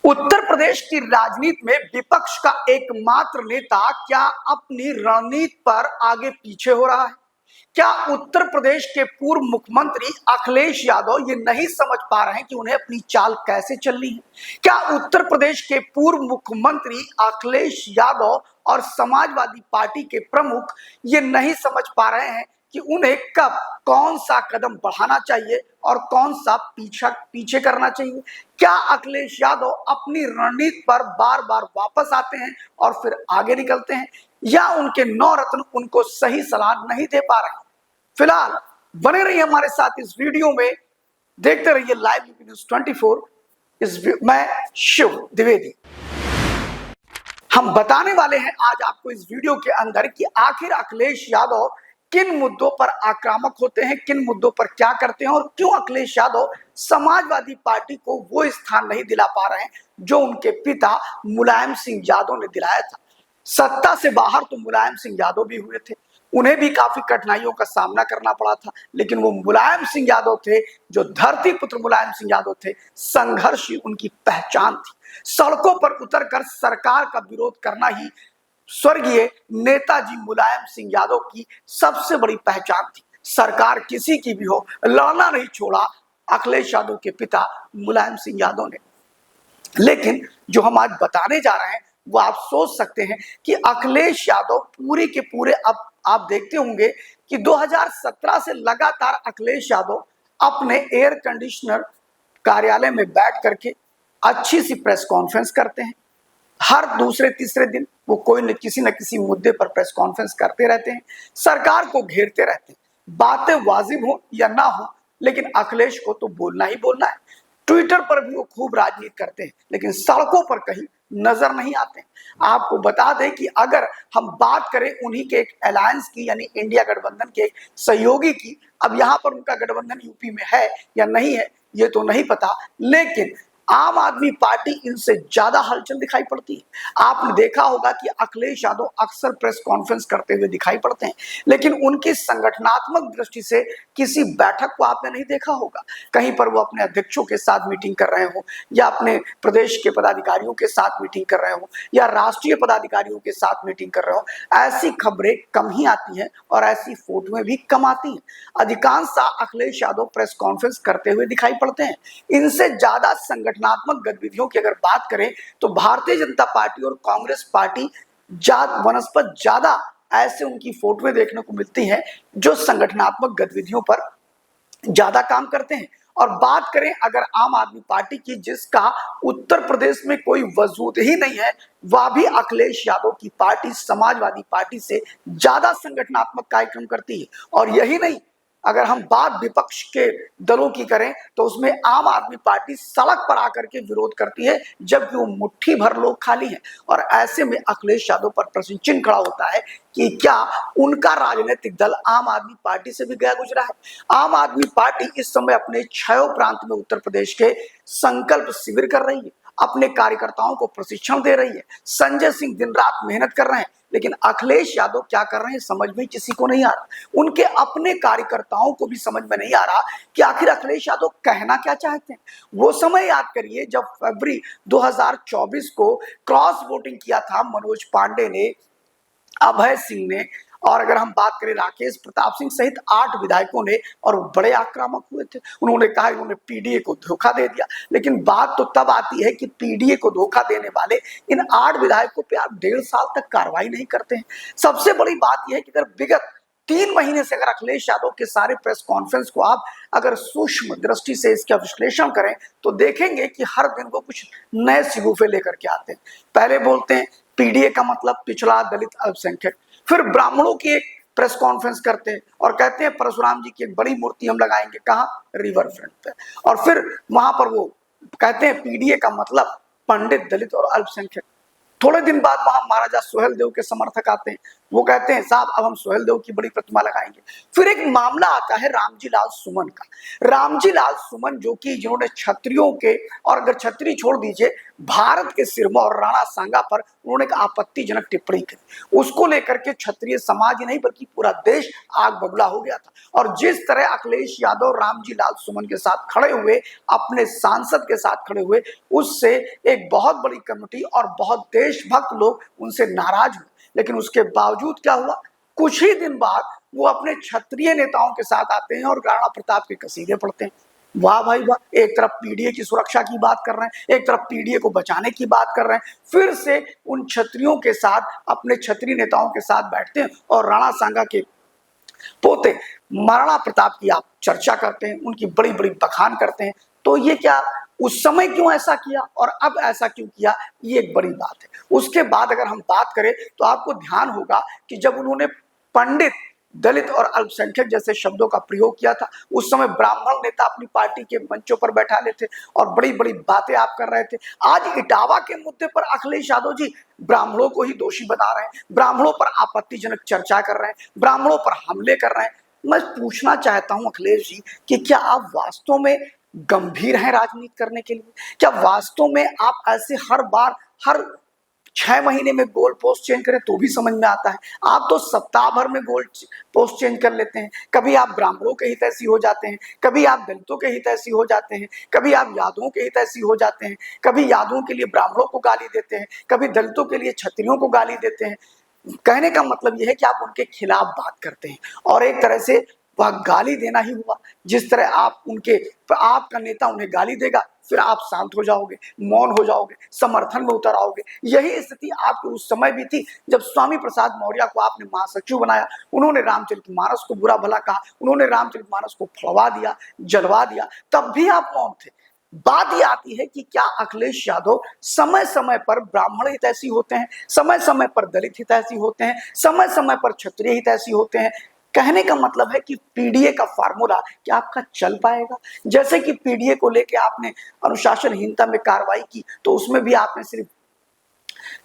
उत्तर प्रदेश की राजनीति में विपक्ष का एकमात्र नेता क्या अपनी रणनीति पर आगे पीछे हो रहा है? क्या उत्तर प्रदेश के पूर्व मुख्यमंत्री अखिलेश यादव ये नहीं समझ पा रहे हैं कि उन्हें अपनी चाल कैसे चलनी है? क्या उत्तर प्रदेश के पूर्व मुख्यमंत्री अखिलेश यादव और समाजवादी पार्टी के प्रमुख ये नहीं समझ पा रहे हैं कि उन्हें कब कौन सा कदम बढ़ाना चाहिए और कौन सा पीछे करना चाहिए? क्या अखिलेश यादव अपनी रणनीति पर बार बार वापस आते हैं और फिर आगे निकलते हैं, या उनके नौरत्न उनको सही सलाह नहीं दे पा रहे? फिलहाल बने रहिए हमारे साथ इस वीडियो में, देखते रहिए लाइव यूपी न्यूज 24। मैं शिव द्विवेदी। हम बताने वाले हैं आज आपको इस वीडियो के अंदर कि आखिर अखिलेश यादव किन मुद्दों पर आक्रामक होते हैं, किन मुद्दों पर क्या करते हैं, और क्यों अखिलेश यादव समाजवादी पार्टी को वो स्थान नहीं दिला पा रहे हैं जो उनके पिता मुलायम सिंह यादव ने दिलाया था। सत्ता से बाहर तो मुलायम सिंह यादव भी हुए थे, उन्हें भी काफी कठिनाइयों का सामना करना पड़ा था, लेकिन वो मुलायम सिंह यादव थे जो धरती पुत्र मुलायम सिंह यादव थे। संघर्ष ही उनकी पहचान थी। सड़कों पर उतरकर सरकार का विरोध करना ही स्वर्गीय नेताजी मुलायम सिंह यादव की सबसे बड़ी पहचान थी। सरकार किसी की भी हो, लड़ना नहीं छोड़ा अखिलेश यादव के पिता मुलायम सिंह यादव ने। लेकिन जो हम आज बताने जा रहे हैं वो आप सोच सकते हैं कि अखिलेश यादव पूरे के पूरे, अब आप देखते होंगे कि 2017 से लगातार अखिलेश यादव अपने एयर कंडीशनर कार्यालय में बैठ करके अच्छी सी प्रेस कॉन्फ्रेंस करते हैं। हर दूसरे तीसरे दिन वो कोई न किसी मुद्दे पर प्रेस कॉन्फ्रेंस करते रहते हैं, सरकार को घेरते रहते हैं। बातें वाजिब हो या ना हो, लेकिन अखिलेश को तो बोलना ही बोलना है। ट्विटर पर भी वो खूब राजनीति करते हैं, लेकिन सड़कों पर कहीं नजर नहीं आते हैं। आपको बता दें कि अगर हम बात करें उन्हीं के एक अलायंस की, यानी इंडिया गठबंधन के एक सहयोगी की, अब यहाँ पर उनका गठबंधन यूपी में है या नहीं है ये तो नहीं पता, लेकिन आम आदमी पार्टी इनसे ज्यादा हलचल दिखाई पड़ती है। आपने देखा होगा कि अखिलेश यादव अक्सर प्रेस कॉन्फ्रेंस करते हुए दिखाई पड़ते हैं, लेकिन उनकी संगठनात्मक दृष्टि से किसी बैठक को आपने नहीं देखा होगा। कहीं पर वो अपने अध्यक्षों के साथ मीटिंग कर रहे हो, या अपने प्रदेश के पदाधिकारियों के साथ मीटिंग कर रहे हो, या राष्ट्रीय पदाधिकारियों के साथ मीटिंग कर रहे हो, ऐसी खबरें कम ही आती हैं और ऐसी फोटोएं भी कम आती हैं। अधिकांश अखिलेश यादव प्रेस कॉन्फ्रेंस करते हुए दिखाई पड़ते हैं। इनसे ज्यादा संगठनात्मक गतिविधियों की अगर बात करें तो भारतीय जनता पार्टी और कांग्रेस पार्टी वनस्पत ज्यादा ऐसे उनकी फोटोएं देखने को मिलती हैं जो संगठनात्मक गतिविधियों पर ज्यादा काम करते हैं। और बात करें अगर आम आदमी पार्टी की, जिसका उत्तर प्रदेश में कोई वजूद ही नहीं है, वह भी अखिलेश यादव की पार्टी समाजवादी पार्टी से ज्यादा संगठनात्मक कार्यक्रम करती है। और यही नहीं, अगर हम बात विपक्ष के दलों की करें तो उसमें आम आदमी पार्टी सड़क पर आकर के विरोध करती है, जबकि वो मुट्ठी भर लोग खाली हैं। और ऐसे में अखिलेश यादव पर प्रश्न चिन्ह खड़ा होता है कि क्या उनका राजनीतिक दल आम आदमी पार्टी से भी गया गुजरा है? आम आदमी पार्टी इस समय अपने 6 प्रांत में उत्तर प्रदेश के संकल्प शिविर कर रही है, अपने कार्यकर्ताओं को प्रशिक्षण दे रही है। संजय सिंह दिन रात मेहनत कर रहे हैं, लेकिन अखिलेश यादव क्या कर रहे हैं समझ में किसी को नहीं आ रहा। उनके अपने कार्यकर्ताओं को भी समझ में नहीं आ रहा कि आखिर अखिलेश यादव कहना क्या चाहते हैं। वो समय याद करिए जब फरवरी 2024 को क्रॉस वोटिंग किया था मनोज पांडे ने, अभय सिंह ने, और अगर हम बात करें राकेश प्रताप सिंह सहित 8 विधायकों ने, और बड़े आक्रामक हुए थे। उन्होंने कहा इन्होंने पीडीए को धोखा दे दिया, लेकिन बात तो तब आती है कि पीडीए को धोखा देने वाले इन 8 विधायकों पे आप 1.5 साल तक कार्रवाई नहीं करते हैं। सबसे बड़ी बात यह है कि अगर विगत 3 महीने से अगर अखिलेश यादव के सारे प्रेस कॉन्फ्रेंस को आप अगर सूक्ष्म दृष्टि से इसका विश्लेषण करें तो देखेंगे कि हर दिन वो कुछ नए सिगुफे लेकर के आते हैं। पहले बोलते हैं पीडीए का मतलब पिछड़ा, दलित, अल्पसंख्यक, फिर ब्राह्मणों की एक प्रेस कॉन्फ्रेंस करते हैं और कहते हैं परशुराम जी की एक बड़ी मूर्ति हम लगाएंगे, कहाँ? रिवर फ्रंट पे। और फिर वहां पर वो कहते हैं पीडीए का मतलब पंडित, दलित और अल्पसंख्यक। थोड़े दिन बाद वहां महाराजा सोहेल देव के समर्थक आते हैं, वो कहते हैं साहब अब हम सोहेल देव की बड़ी प्रतिमा लगाएंगे। फिर एक मामला आता है रामजी लाल सुमन का। रामजी लाल सुमन जो कि जिन्होंने क्षत्रियों के, और अगर क्षत्रिय छोड़ दीजिए, भारत के सिरमौर और राणा सांगा पर उन्होंने एक आपत्तिजनक टिप्पणी की। उसको लेकर के क्षत्रिय समाज ही नहीं बल्कि पूरा देश आग बबूला हो गया था। और जिस तरह अखिलेश यादव रामजी लाल सुमन के साथ खड़े हुए, अपने सांसद के साथ खड़े हुए, उससे एक बहुत बड़ी कमेटी और बहुत देशभक्त लोग उनसे नाराज हुए। लेकिन उसके बावजूद क्या हुआ, कुछ ही दिन बाद वो अपने क्षत्रिय नेताओं के साथ आते हैं और राणा प्रताप के कसीदे पढ़ते हैं। वाह भाई वाह, एक तरफ पीडीए की सुरक्षा की बात कर रहे हैं, एक तरफ पीडीए को बचाने की बात कर रहे हैं, फिर से उन क्षत्रियों के साथ, अपने क्षत्रिय नेताओं के साथ बैठते हैं और राणा सांगा के पोते महाराणा प्रताप की आप चर्चा करते हैं, उनकी बड़ी बड़ी बखान करते हैं। तो ये क्या, उस समय क्यों ऐसा किया और अब ऐसा क्यों किया, ये एक बड़ी बात है। उसके बाद अगर हम बात करें तो आपको ध्यान होगा कि जब उन्होंने पंडित, दलित और अल्पसंख्यक जैसे शब्दों का प्रयोग किया था, उस समय ब्राह्मण नेता अपनी पार्टी के मंचों पर बैठा लेते और बड़ी बड़ी बातें आप कर रहे थे। आज इटावा के मुद्दे पर अखिलेश यादव जी ब्राह्मणों को ही दोषी बता रहे हैं, ब्राह्मणों पर आपत्तिजनक चर्चा कर रहे हैं, ब्राह्मणों पर हमले कर रहे हैं। मैं पूछना चाहता हूं अखिलेश जी कि क्या आप वास्तव में गंभीर हैं राजनीति करने के लिए? क्या वास्तव में आप ऐसे हर बार, हर 6 महीने में गोल पोस्ट चेंज करें तो भी समझ में आता है? आप तो सप्ताह भर में गोल पोस्ट चेंज कर लेते हैं। कभी आप ब्राह्मणों के हितैषी हो जाते हैं, कभी आप दलितों के हितैषी हो जाते हैं, कभी आप यादवों के हितैषी हो जाते हैं, कभी यादवों के लिए ब्राह्मणों को गाली देते हैं, कभी दलितों के लिए क्षत्रियों को गाली देते हैं। कहने का मतलब यह है कि आप उनके खिलाफ बात करते हैं और एक तरह से वह गाली देना ही हुआ। जिस तरह आप उनके, आपका नेता उन्हें गाली देगा, फिर आप शांत हो जाओगे, मौन हो जाओगे, समर्थन में उतर आओगे। यही स्थिति आपकी उस समय भी थी जब स्वामी प्रसाद मौर्य को आपने महासचिव बनाया। उन्होंने रामचरितमानस को बुरा भला कहा, उन्होंने रामचरितमानस को फड़वा दिया, जलवा दिया, तब भी आप मौन थे। बात यह आती है कि क्या अखिलेश यादव समय समय पर ब्राह्मण हितैषी होते हैं, समय समय पर दलित हितैषी होते हैं, समय समय पर क्षत्रिय हितैषी होते हैं? कहने का मतलब है कि पीडीए का फार्मूला क्या आपका चल पाएगा? जैसे कि पीडीए को लेके आपने अनुशासनहीनता में कार्रवाई की, तो उसमें भी आपने सिर्फ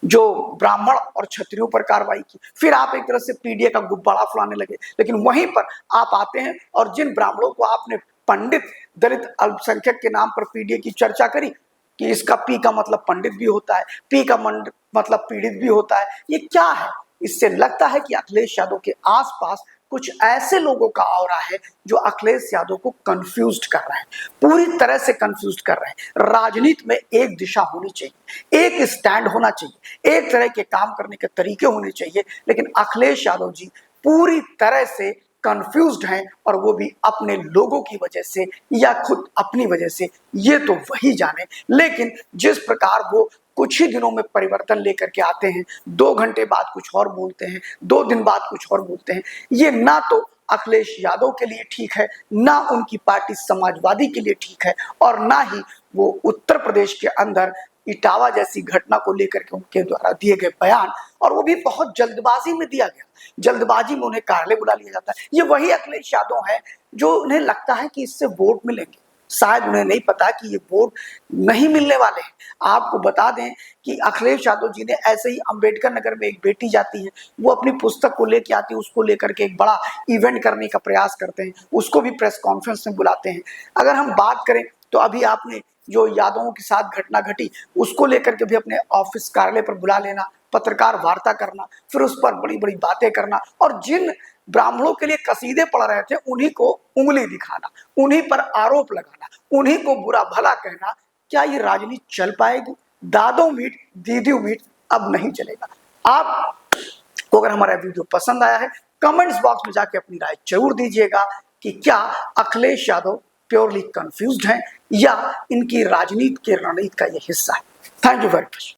जो ब्राह्मण और क्षत्रियों पर कार्रवाई की, फिर आप एक तरह से पीडीए का गुब्बारा फुलाने लगे। लेकिन वहीं पर आप आते हैं और जिन ब्राह्मणों को आपने पंडित, दलित, अल्पसंख्यक के नाम पर पीडीए की चर्चा करी कि इसका पी का मतलब पंडित भी होता है, पी का मतलब पीड़ित भी होता है, ये क्या है? इससे लगता है कि अखिलेश यादव के आसपास कुछ ऐसे लोगों का ऑरा है जो अखिलेश यादव को कंफ्यूज्ड कर रहे हैं, पूरी तरह से कंफ्यूज्ड कर रहे हैं। राजनीति में एक दिशा होनी चाहिए, एक स्टैंड होना चाहिए, एक तरह के काम करने के तरीके होने चाहिए, लेकिन अखिलेश यादव जी पूरी तरह से कंफ्यूज्ड हैं, और वो भी अपने लोगों की वजह से या खुद अपनी वजह से, ये तो वही जाने। लेकिन जिस प्रकार वो कुछ ही दिनों में परिवर्तन लेकर के आते हैं, 2 घंटे बाद कुछ और बोलते हैं, 2 दिन बाद कुछ और बोलते हैं, ये ना तो अखिलेश यादव के लिए ठीक है, ना उनकी पार्टी समाजवादी के लिए ठीक है, और ना ही वो उत्तर प्रदेश के अंदर इटावा जैसी घटना को लेकर के उनके द्वारा दिए गए बयान, और वो भी बहुत जल्दबाजी में दिया गया, जल्दबाजी में उन्हें कार्यालय बुला लिया जाता है। ये वही अखिलेश यादव है जो उन्हें लगता है कि इससे वोट मिलेंगे। शायद उन्हें नहीं पता कि ये वोट नहीं मिलने वाले हैं। आपको बता दें कि अखिलेश यादव जी ने ऐसे ही अंबेडकर नगर में एक बेटी जाती है, वो अपनी पुस्तक को लेके आती है, उसको लेकर के एक बड़ा इवेंट करने का प्रयास करते हैं, उसको भी प्रेस कॉन्फ्रेंस में बुलाते हैं। अगर हम बात करें तो अभी आपने जो यादवों के साथ घटना घटी, उसको लेकर के भी अपने ऑफिस कार्यालय पर बुला लेना, पत्रकार वार्ता करना, फिर उस पर बड़ी बड़ी बातें करना, और जिन ब्राह्मणों के लिए कसीदे पढ़ रहे थे उन्हीं को उंगली दिखाना, उन्हीं पर आरोप लगाना, उन्हीं को बुरा भला कहना। क्या ये राजनीति चल पाएगी? दादो मीट दीदी मीट अब नहीं चलेगा। आपको अगर हमारा वीडियो पसंद आया है, कमेंट्स बॉक्स में जाके अपनी राय जरूर दीजिएगा कि क्या अखिलेश यादव प्योरली कंफ्यूज्ड हैं या इनकी राजनीति के रणनीति का ये हिस्सा है। Thank you very much.